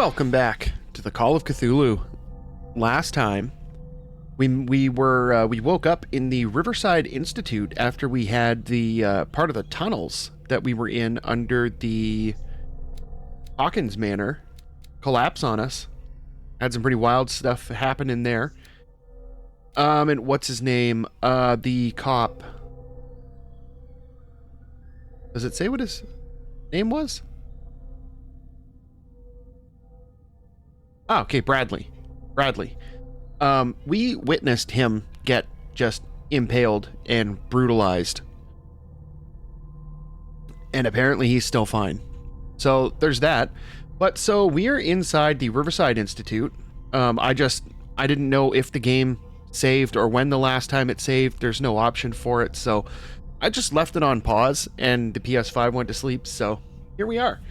Welcome back to the Call of Cthulhu. Last time, we woke up in the Riverside Institute after we had the part of the tunnels that we were in under the Hawkins Manor collapse on us. Had some pretty wild stuff happen in there. And what's his name? The cop. Does it say what his name was? Oh, okay, Bradley. We witnessed him get just impaled and brutalized. And apparently he's still fine. So there's that. But so we're inside the Riverside Institute. I didn't know if the game saved or when the last time it saved. There's no option for it. So I just left it on pause and the PS5 went to sleep. So here we are.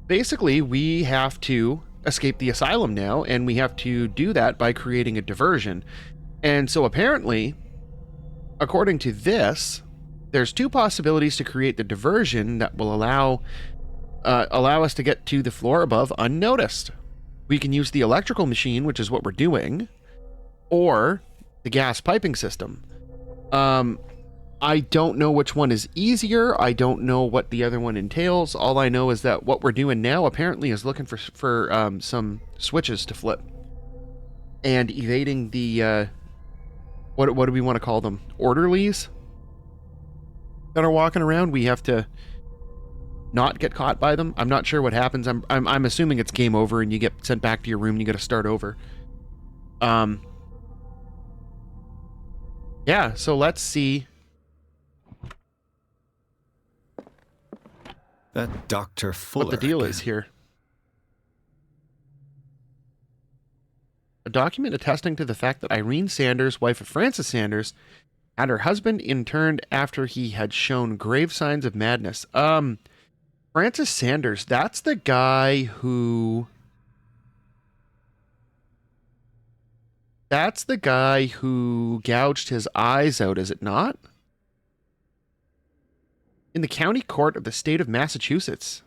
Basically we have to escape the asylum now, and we have to do that by creating a diversion. And so apparently, according to this, there's two possibilities to create the diversion that will allow us to get to the floor above unnoticed. We can use the electrical machine, which is what we're doing, or the gas piping system. I don't know which one is easier. I don't know what the other one entails. All I know is that what we're doing now apparently is looking for some switches to flip and evading the what do we want to call them? Orderlies that are walking around. We have to not get caught by them. I'm not sure what happens. I'm assuming it's game over and you get sent back to your room and you got to start over. Yeah. So let's see. That Dr. Fuller. What the deal is here. A document attesting to the fact that Irene Sanders, wife of Francis Sanders, had her husband interned after he had shown grave signs of madness. Francis Sanders, that's the guy who... That's the guy who gouged his eyes out, is it not? In the county court of the state of Massachusetts.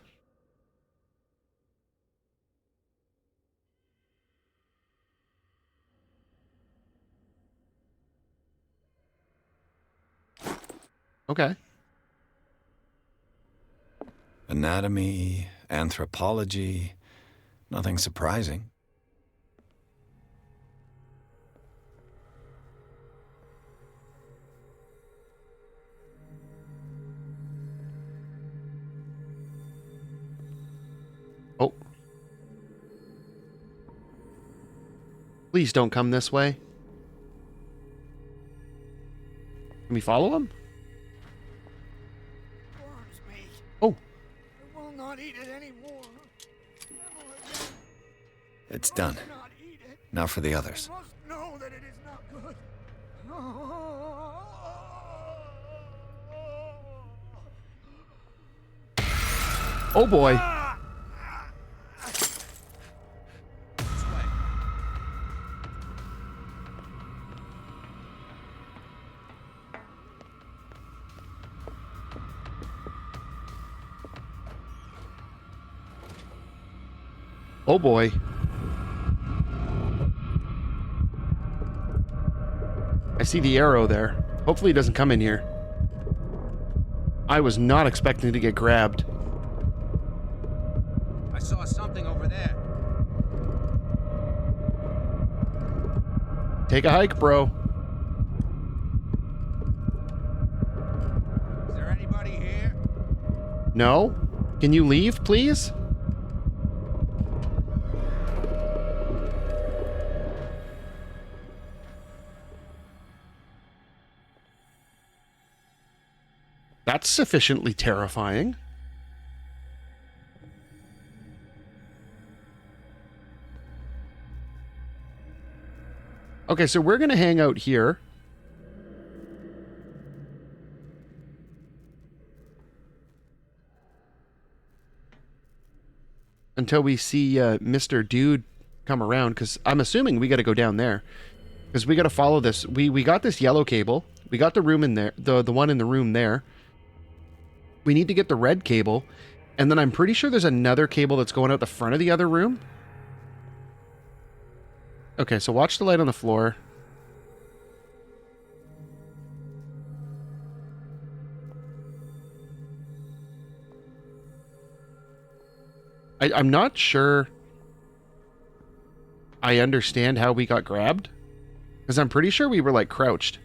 Okay. Anatomy, anthropology, nothing surprising. Oh. Please don't come this way. Can we follow him? Warms me. Oh. I will not eat it anymore. Never again. It's done. I will not eat it. Now for the others. I must know that it is not good. Oh boy. Oh boy. I see the arrow there. Hopefully he doesn't come in here. I was not expecting to get grabbed. I saw something over there. Take a hike, bro. Is there anybody here? No? Can you leave, please? That's sufficiently terrifying. Okay, so we're going to hang out here. Until we see Mr. Dude come around, because I'm assuming we got to go down there. Because we got to follow this. We got this yellow cable. We got the room in there, the one in the room there. We need to get the red cable, And then I'm pretty sure there's another cable that's going out the front of the other room. Okay, so watch the light on the floor. I'm not sure I understand how we got grabbed. Because I'm pretty sure we were, like, crouched.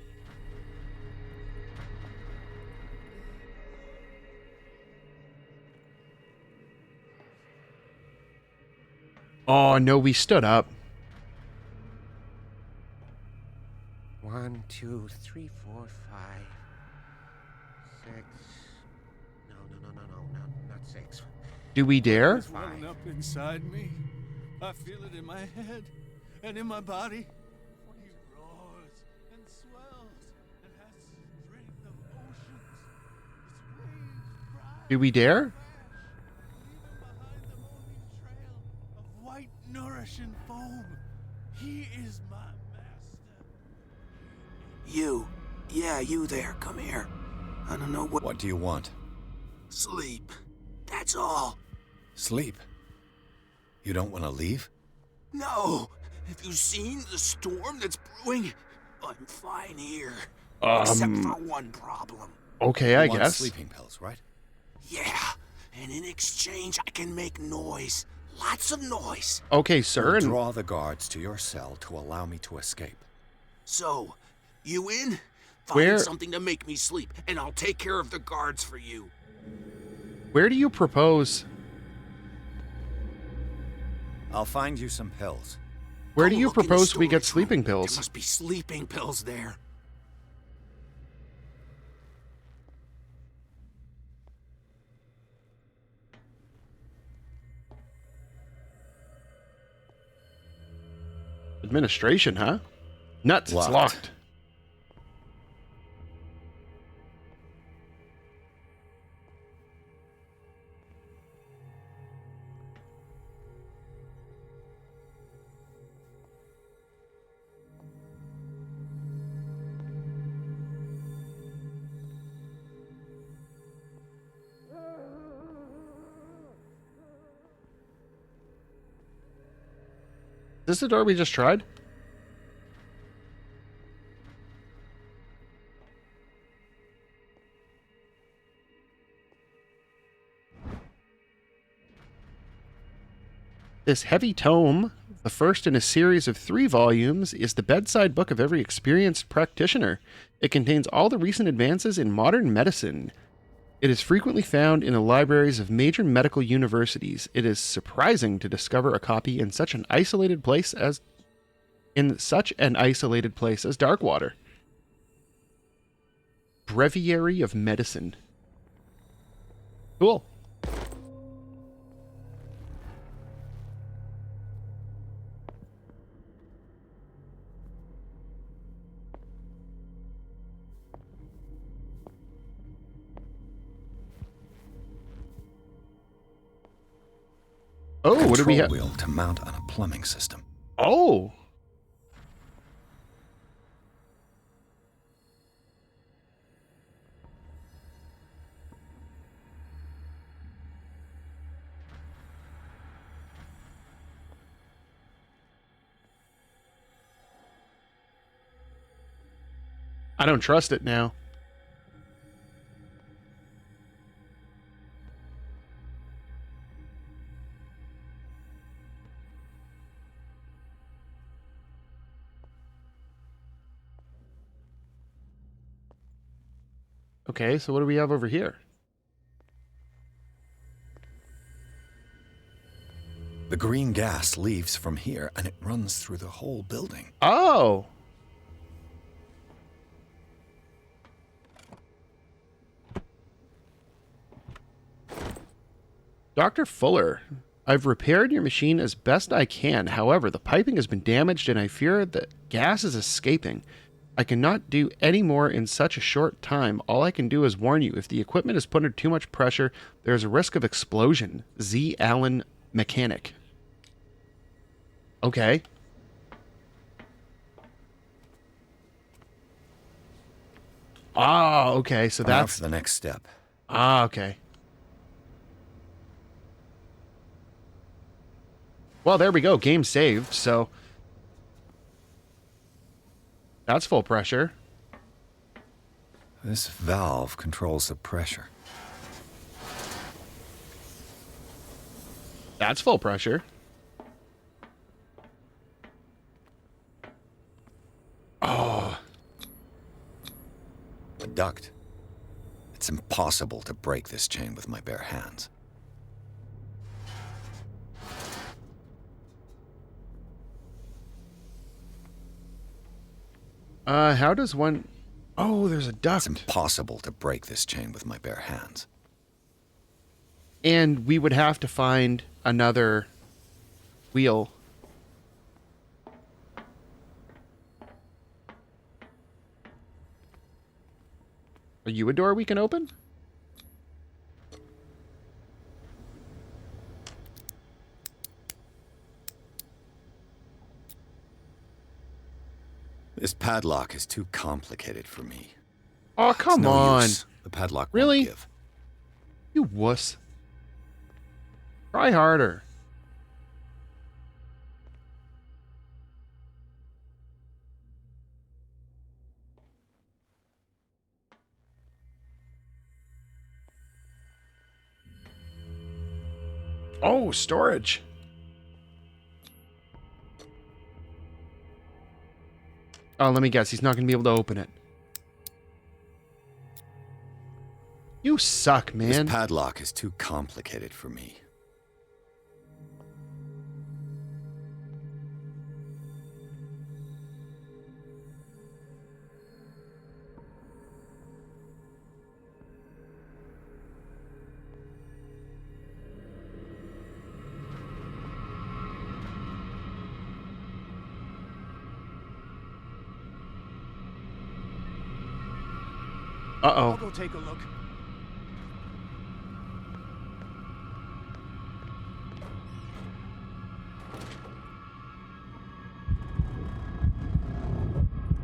Oh, no, we stood up. 1, 2, 3, 4, 5, 6. No, not 6. Do we dare? It's welling up inside me. I feel it in my head and in my body. He roars and swells and has strength of oceans. His waves rise. Do we dare? Even behind the moving trail of white, nourishing foam, he is my master. You. Yeah, you there. Come here. I don't know what... What do you want? Sleep. That's all. Sleep. You don't want to leave? No. Have you seen the storm that's brewing? I'm fine here. Um, Except for one problem. Okay, I You want guess. sleeping pills, right? Yeah. And in exchange, I can make noise. Lots of noise. Okay, sir. And Draw the guards to your cell to allow me to escape. So, you in? Find Where- something to make me sleep, and I'll take care of the guards for you. where do you propose? I'll find you some pills. Where Go do you look in the propose we get storage sleeping room. There pills? must be sleeping pills there. Administration, huh? Nuts, it's Locked. locked. Is this the door we just tried? This heavy tome, the first in a series of 3 volumes, is the bedside book of every experienced practitioner. It contains all the recent advances in modern medicine. It is frequently found in the libraries of major medical universities. It is surprising to discover a copy in such an isolated place as Darkwater. Breviary of Medicine. Cool. Oh, what do we Control have? wheel to mount on a plumbing system. Oh. I don't trust it now. Okay, so what do we have over here? The green gas leaves from here and it runs through the whole building. Oh. Dr. Fuller, I've repaired your machine as best I can. However, the piping has been damaged and I fear that gas is escaping. I cannot do any more in such a short time. All I can do is warn you. If the equipment is put under too much pressure, there is a risk of explosion. Z. Allen, mechanic. Okay. Ah, okay. So Now that's... for the next step. Ah, okay. Well, there we go. Game saved, so that's full pressure. This valve controls the pressure. That's full pressure. Oh. A duct. It's impossible to break this chain with my bare hands. How does one... Oh, there's a duct. It's impossible to break this chain with my bare hands. And we would have to find another wheel. Are you a door we can open? This padlock is too complicated for me. Oh, It's come no on. use. The padlock Really? won't give. You wuss. Try harder. Oh, storage. Oh, let me guess. He's not going to be able to open it. You suck, man. This padlock is too complicated for me. Uh-oh. I'll go take a look.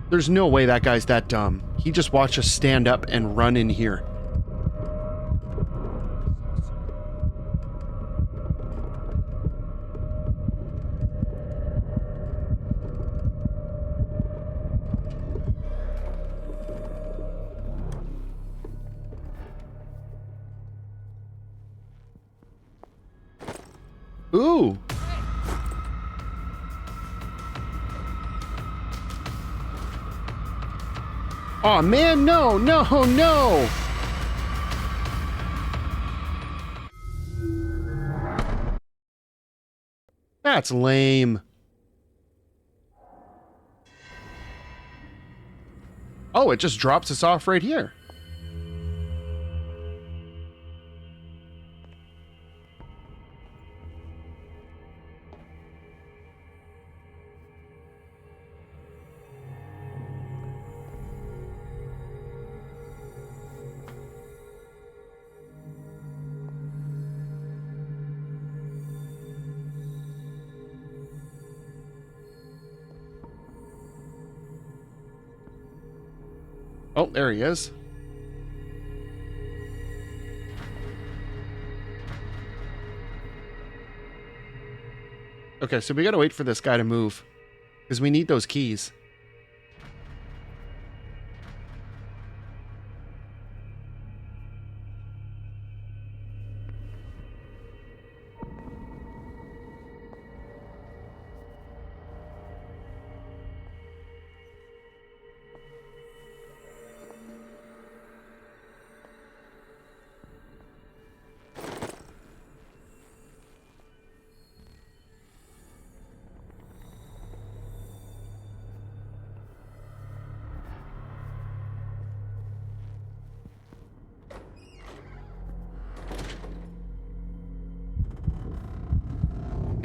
There's no way that guy's that dumb. He just watched us stand up and run in here. Ooh. Oh man, no, no, no. That's lame. Oh, it just drops us off right here. Oh, there he is. Okay, so we gotta wait for this guy to move. Because we need those keys.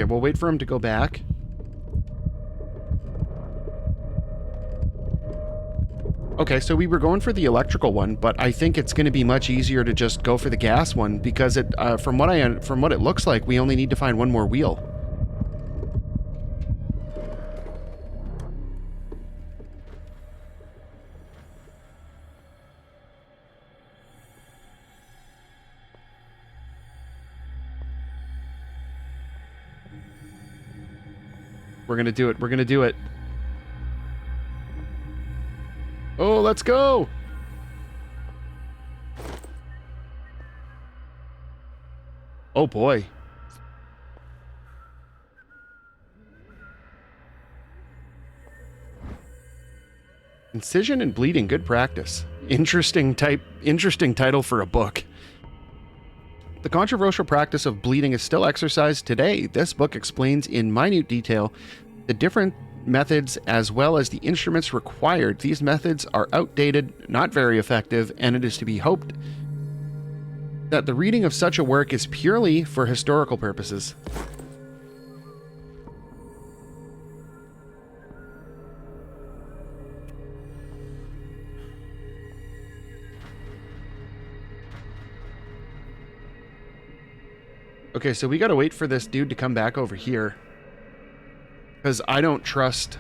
Okay, we'll wait for him to go back. Okay, so we were going for the electrical one, but I think it's going to be much easier to just go for the gas one because it, from what it looks like, we only need to find one more wheel. We're gonna do it. We're gonna do it. Oh, let's go! Oh boy. Incision and bleeding, good practice. Interesting title for a book. The controversial practice of bleeding is still exercised today. This book explains in minute detail the different methods as well as the instruments required. These methods are outdated, not very effective, and it is to be hoped that the reading of such a work is purely for historical purposes. Okay, so we gotta wait for this dude to come back over here. Because I don't trust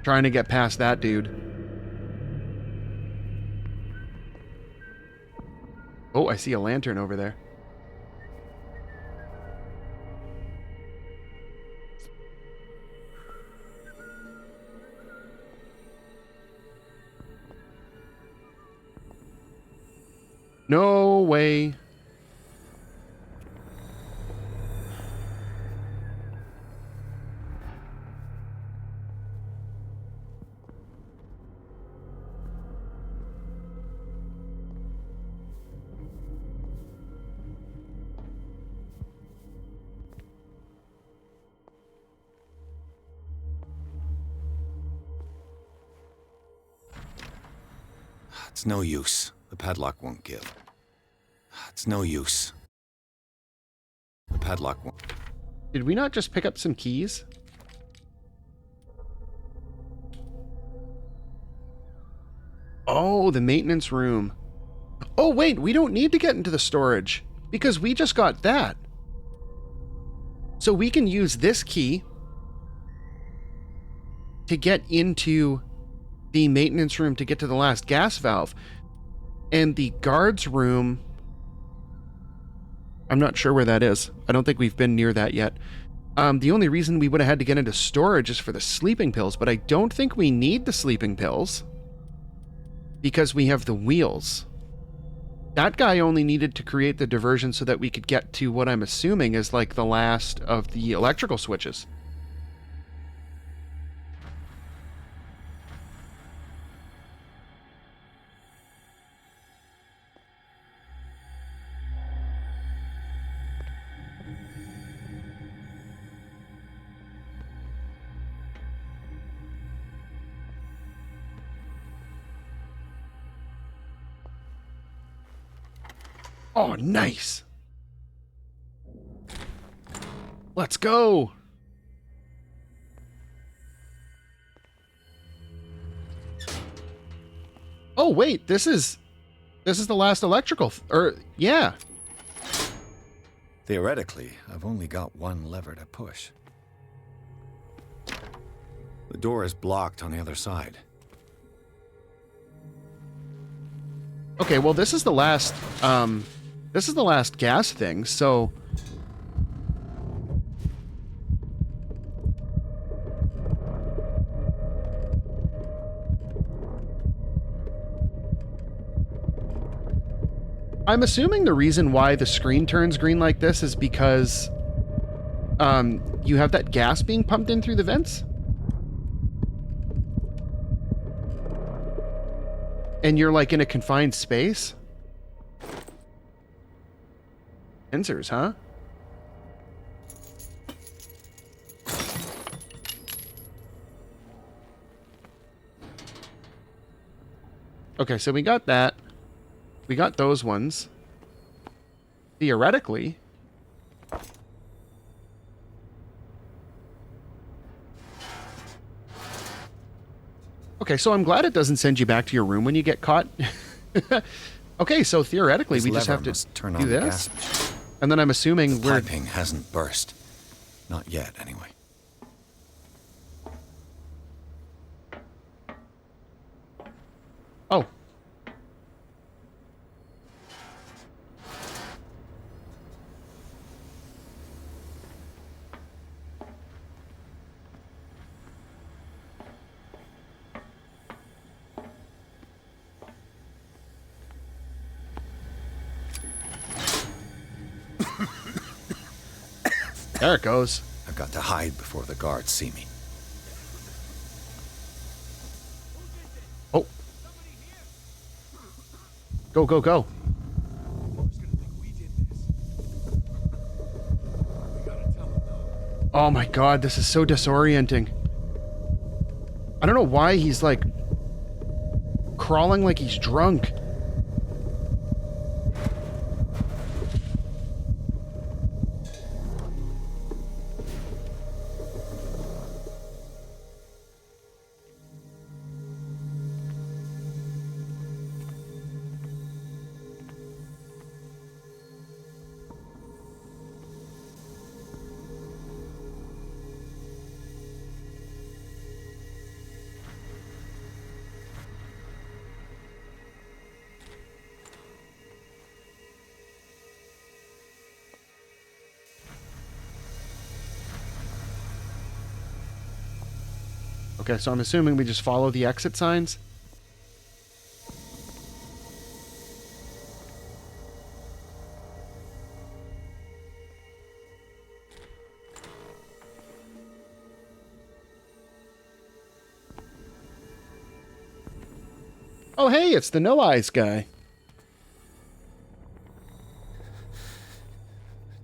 trying to get past that dude. Oh, I see a lantern over there. No way. It's no use. The padlock won't give. It's no use. The padlock won't. Did we not just pick up some keys? Oh, the maintenance room. Oh, wait, we don't need to get into the storage because we just got that. So we can use this key to get into the maintenance room to get to the last gas valve. And the guards room, I'm not sure where that is. I don't think we've been near that yet. The only reason we would have had to get into storage is for the sleeping pills, but I don't think we need the sleeping pills because we have the wheels. That guy only needed to create the diversion so that we could get to what I'm assuming is like the last of the electrical switches. Oh, nice. Let's go. Oh, wait, this is the last electrical, yeah. Theoretically, I've only got one lever to push. The door is blocked on the other side. Okay, well, this is the last gas thing, so I'm assuming the reason why the screen turns green like this is because you have that gas being pumped in through the vents. And you're like in a confined space? Sensors, huh? Okay, so we got that. We got those ones. Theoretically. Okay, so I'm glad it doesn't send you back to your room when you get caught. Okay, so theoretically we just have to turn do on the this. gas machine. And then I'm assuming The we're... piping hasn't burst. Not yet, anyway. Oh. There it goes. I've got to hide before the guards see me. Oh. Go, go, go. Oh my god, this is so disorienting. I don't know why he's like crawling like he's drunk. Okay, so I'm assuming we just follow the exit signs. Oh, hey, it's the No Eyes guy.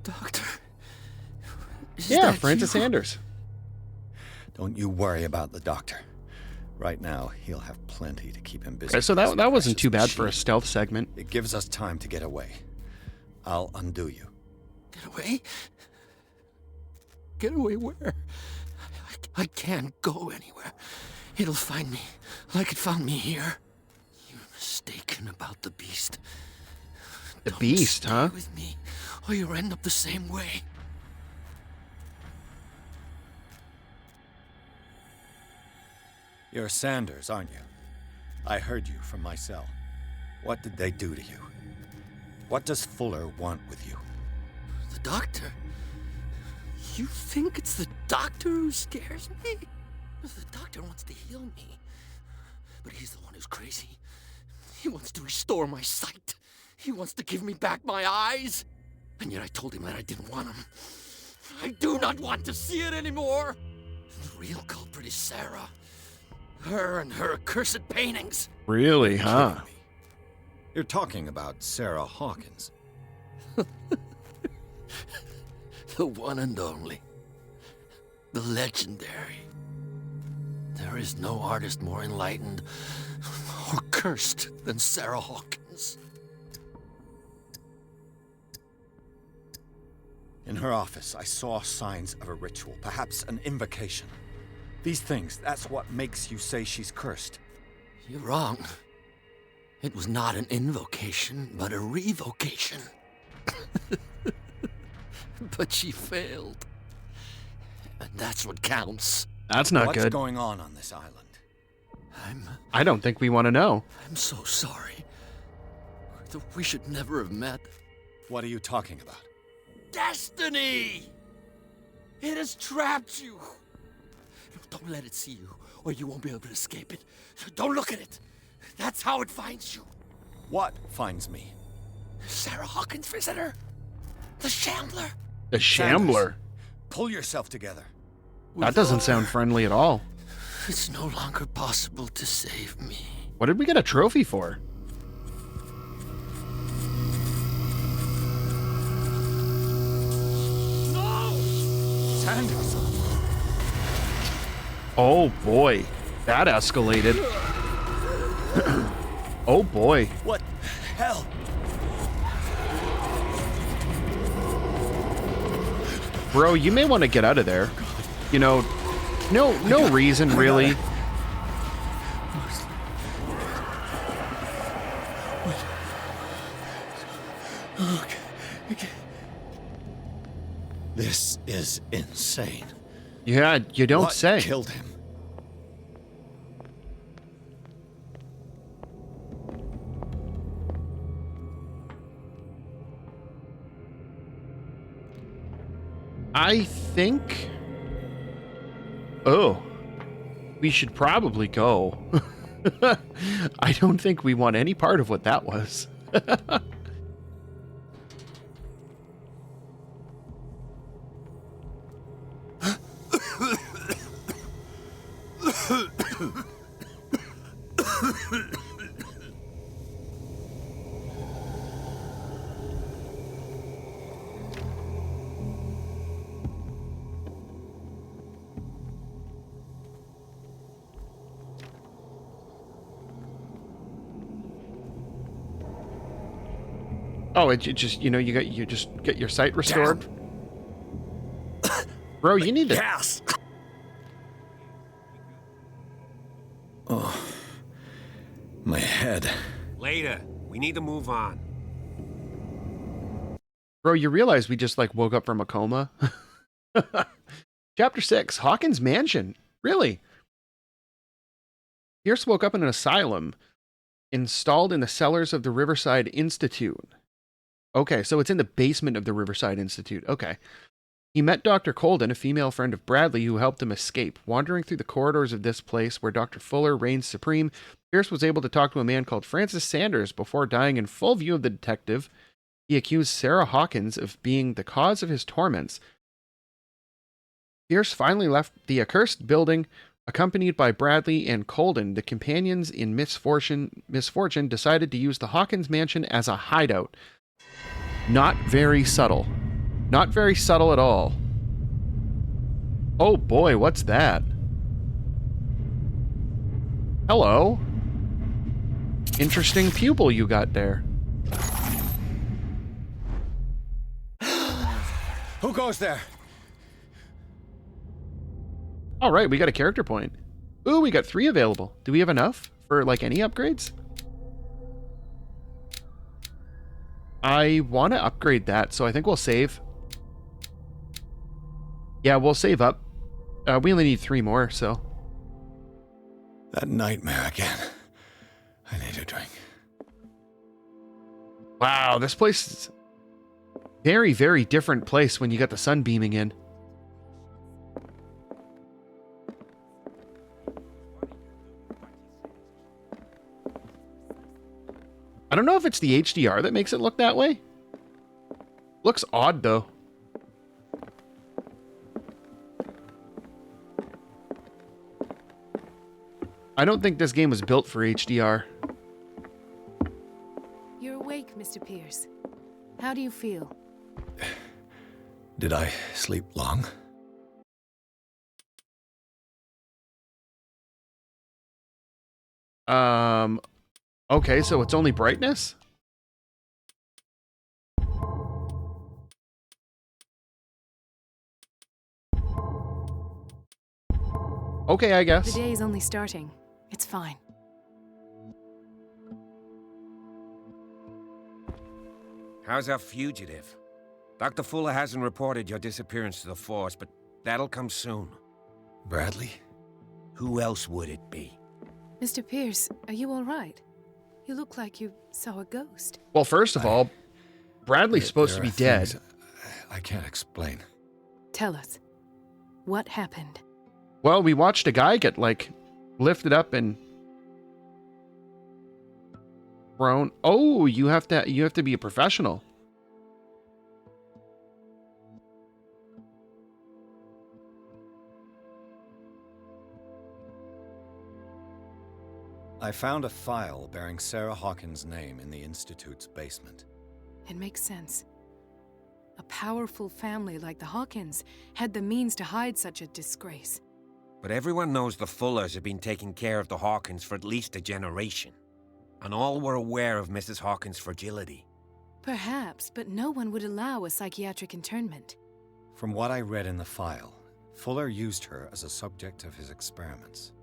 Doctor. Yeah, Francis Anders. Don't you worry about the doctor. Right now, he'll have plenty to keep him busy. Okay, so with this that wasn't precious too bad for a machine. stealth segment. It gives us time to get away. I'll undo you. Get away? Get away where? I can't go anywhere. It'll find me like it found me here. You're mistaken about the beast. The Don't beast, stay huh? with me, or you'll end up the same way. You're Sanders, aren't you? I heard you from my cell. What did they do to you? What does Fuller want with you? The doctor? You think it's the doctor who scares me? The doctor wants to heal me. But he's the one who's crazy. He wants to restore my sight. He wants to give me back my eyes. And yet I told him that I didn't want him. I do not want to see it anymore. The real culprit is Sarah. Her and her accursed paintings. Really, huh? Kidding me. You're talking about Sarah Hawkins. The one and only. The legendary. There is no artist more enlightened or cursed than Sarah Hawkins. In her office, I saw signs of a ritual, perhaps an invocation. These things, that's what makes you say she's cursed. You're wrong. It was not an invocation, but a revocation. But she failed. And that's what counts. That's not What's good. going on this island? I don't think we want to know. I'm so sorry. We should never have met. What are you talking about? Destiny! It has trapped you. Don't let it see you, or you won't be able to escape it. Don't look at it. That's how it finds you. What finds me? Sarah Hawkins' visitor. The Shambler. The Shambler. Pull yourself together. That doesn't sound friendly at all. It's no longer possible to save me. What did we get a trophy for? No! Sanders! Oh boy, that escalated. Oh boy. What hell? Bro, you may want to get out of there. You know, no reason really. This is insane. Yeah, you don't What say. killed him? I think... Oh. We should probably go. I don't think we want any part of what that was. Oh, it just, you just get your sight restored. Bro, you need to... Gas! Oh. My head. Later. We need to move on. Bro, you realize we just, like, woke up from a coma? Chapter 6, Hawkins Mansion. Really? Pierce woke up in an asylum installed in the cellars of the Riverside Institute. Okay, so it's in the basement of the Riverside Institute. Okay. He met Dr. Colden, a female friend of Bradley, who helped him escape. Wandering through the corridors of this place where Dr. Fuller reigns supreme, Pierce was able to talk to a man called Francis Sanders before dying in full view of the detective. He accused Sarah Hawkins of being the cause of his torments. Pierce finally left the accursed building, accompanied by Bradley and Colden. The companions in misfortune decided to use the Hawkins mansion as a hideout. Not very subtle. Not very subtle at all. Oh boy, what's that? Hello. Interesting pupil you got there. Who goes there? All right, we got a character point. Ooh, we got 3 available. Do we have enough for, like, any upgrades? I want to upgrade that, so I think we'll save. Yeah, we'll save up. We only need 3 more, so. That nightmare again. I need a drink. Wow, this place is very, very different place when you got the sun beaming in. I don't know if it's the HDR that makes it look that way. Looks odd, though. I don't think this game was built for HDR. You're awake, Mr. Pierce. How do you feel? Did I sleep long? Okay, so it's only brightness? Okay, I guess. The day is only starting. It's fine. How's our fugitive? Dr. Fuller hasn't reported your disappearance to the force, but that'll come soon. Bradley? Who else would it be? Mr. Pierce, are you all right? You look like you saw a ghost. Well, first of all, Bradley's supposed to be dead. I can't explain. Tell us. What happened? Well, we watched a guy get, like, lifted up and thrown. Oh, you have to be a professional. I found a file bearing Sarah Hawkins' name in the Institute's basement. It makes sense. A powerful family like the Hawkins had the means to hide such a disgrace. But everyone knows the Fullers have been taking care of the Hawkins for at least a generation. And all were aware of Mrs. Hawkins' fragility. Perhaps, but no one would allow a psychiatric internment. From what I read in the file, Fuller used her as a subject of his experiments.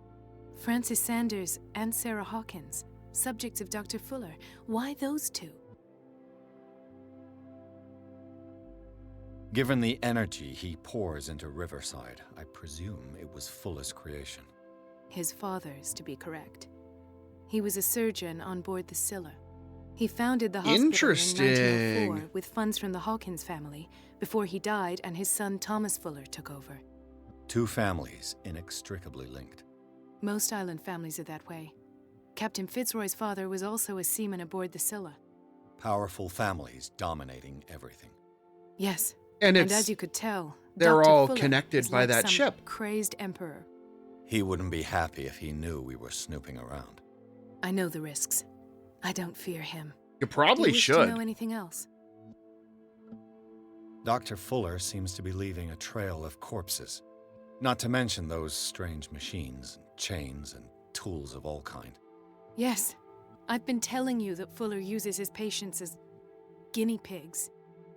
Francis Sanders and Sarah Hawkins, subjects of Dr. Fuller. Why those two? Given the energy he pours into Riverside, I presume it was Fuller's creation. His father's, to be correct. He was a surgeon on board the Scylla. He founded the hospital Interesting. in 1904 with funds from the Hawkins family before he died and his son Thomas Fuller took over. 2 families inextricably linked. Most island families are that way. Captain Fitzroy's father was also a seaman aboard the Scylla. Powerful families dominating everything. Yes, And and it's as you could tell, they're Dr. all Fuller connected is by like that some ship. crazed emperor. He wouldn't be happy if he knew we were snooping around. I know the risks. I don't fear him. You Do probably you wish should. to know anything else? Dr. Fuller seems to be leaving a trail of corpses. Not to mention those strange machines, and chains, and tools of all kind. Yes. I've been telling you that Fuller uses his patients as guinea pigs.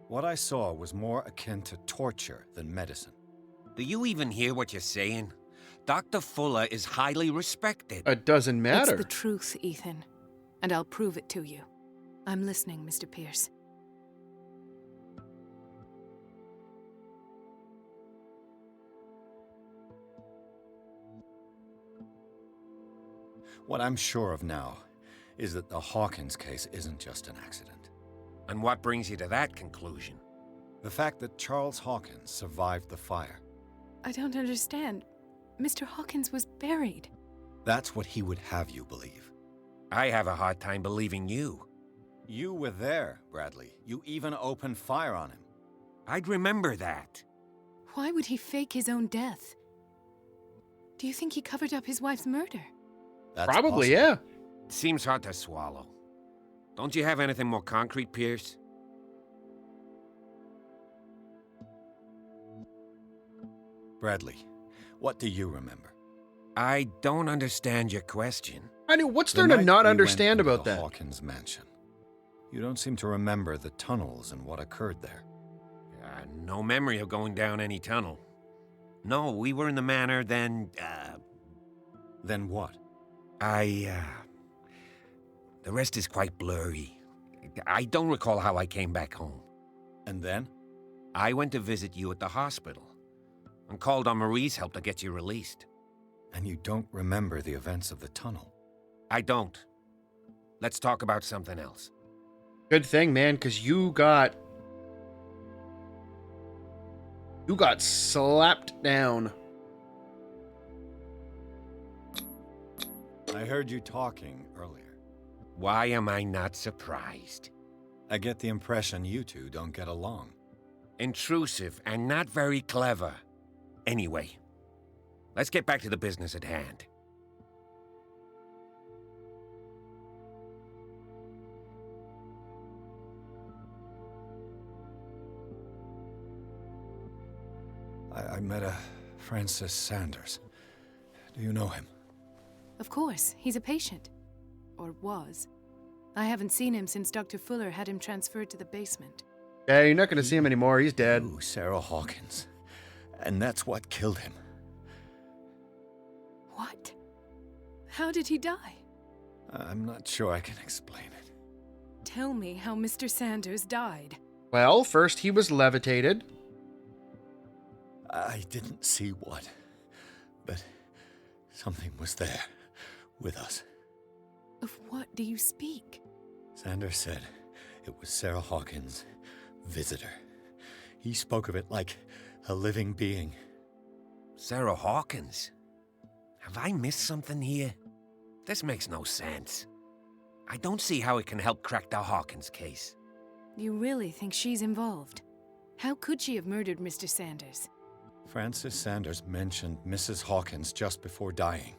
What I saw was more akin to torture than medicine. Do you even hear what you're saying? Dr. Fuller is highly respected. It doesn't matter. It's the truth, Ethan. And I'll prove it to you. I'm listening, Mr. Pierce. What I'm sure of now is that the Hawkins case isn't just an accident. And what brings you to that conclusion? The fact that Charles Hawkins survived the fire. I don't understand. Mr. Hawkins was buried. That's what he would have you believe. I have a hard time believing you. You were there, Bradley. You even opened fire on him. I'd remember that. Why would he fake his own death? Do you think he covered up his wife's murder? That's Probably, possible. yeah. It seems hard to swallow. Don't you have anything more concrete, Pierce? Bradley, what do you remember? I don't understand your question. I mean, what's The there to night not we understand went into about the that? Hawkins mansion. You don't seem to remember the tunnels and what occurred there. No memory of going down any tunnel. No, we were in the manor, then, Then what? The rest is quite blurry. I don't recall how I came back home. And then? I went to visit you at the hospital and called on Marie's help to get you released. And you don't remember the events of the tunnel. I don't. Let's talk about something else. Good thing, man, because you got slapped down. I heard you talking earlier. Why am I not surprised? I get the impression you two don't get along. Intrusive and not very clever. Anyway, let's get back to the business at hand. I met a Francis Sanders. Do you know him? Of course, he's a patient. Or was. I haven't seen him since Dr. Fuller had him transferred to the basement. Yeah, you're not going to see him anymore. He's dead. Ooh, Sarah Hawkins. And that's what killed him. What? How did he die? I'm not sure I can explain it. Tell me how Mr. Sanders died. Well, first he was levitated. I didn't see what, but something was there with us. Of what do you speak? Sanders said it was Sarah Hawkins' visitor. He spoke of it like a living being. Sarah Hawkins? Have I missed something here? This makes no sense. I don't see how it can help crack the Hawkins case. You really think she's involved? How could she have murdered Mr. Sanders? Francis Sanders mentioned Mrs. Hawkins just before dying.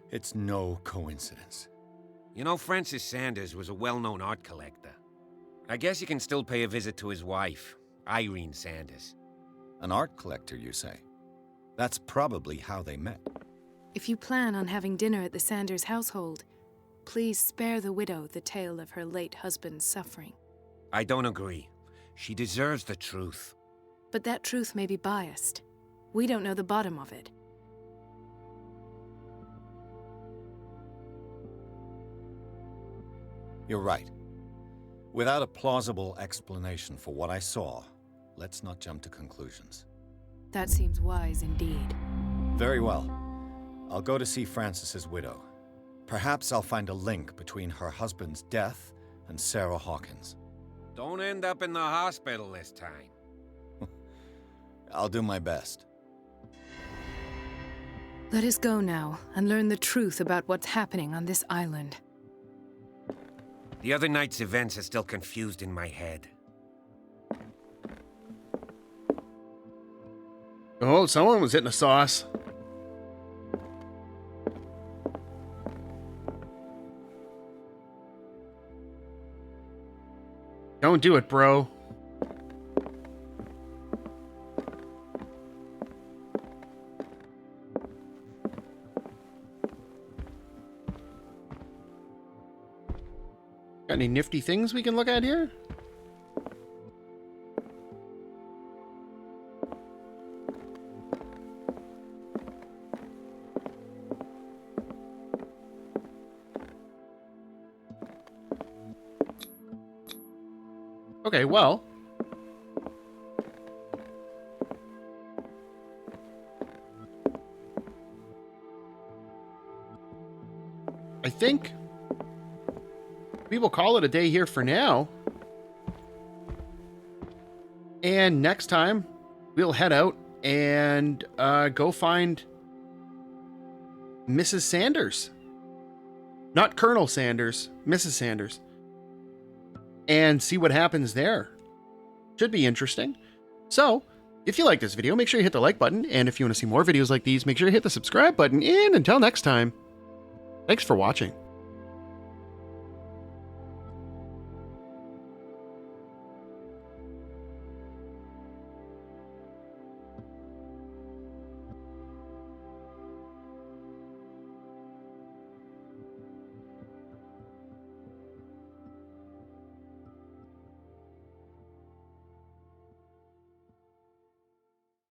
It's no coincidence. You know, Francis Sanders was a well-known art collector. I guess you can still pay a visit to his wife, Irene Sanders. An art collector, you say? That's probably how they met. If you plan on having dinner at the Sanders household, please spare the widow the tale of her late husband's suffering. I don't agree. She deserves the truth. But that truth may be biased. We don't know the bottom of it. You're right. Without a plausible explanation for what I saw, let's not jump to conclusions. That seems wise indeed. Very well. I'll go to see Francis's widow. Perhaps I'll find a link between her husband's death and Sarah Hawkins. Don't end up in the hospital this time. I'll do my best. Let us go now and learn the truth about what's happening on this island. The other night's events are still confused in my head. Oh, someone was hitting a sauce. Don't do it, bro. Got any nifty things we can look at here? Okay, well. I think we will call it a day here for now. And next time, we'll head out and go find Mrs. Sanders. Not Colonel Sanders, Mrs. Sanders. And see what happens there. Should be interesting. So, if you like this video, make sure you hit the like button. And if you want to see more videos like these, make sure you hit the subscribe button. And until next time, thanks for watching.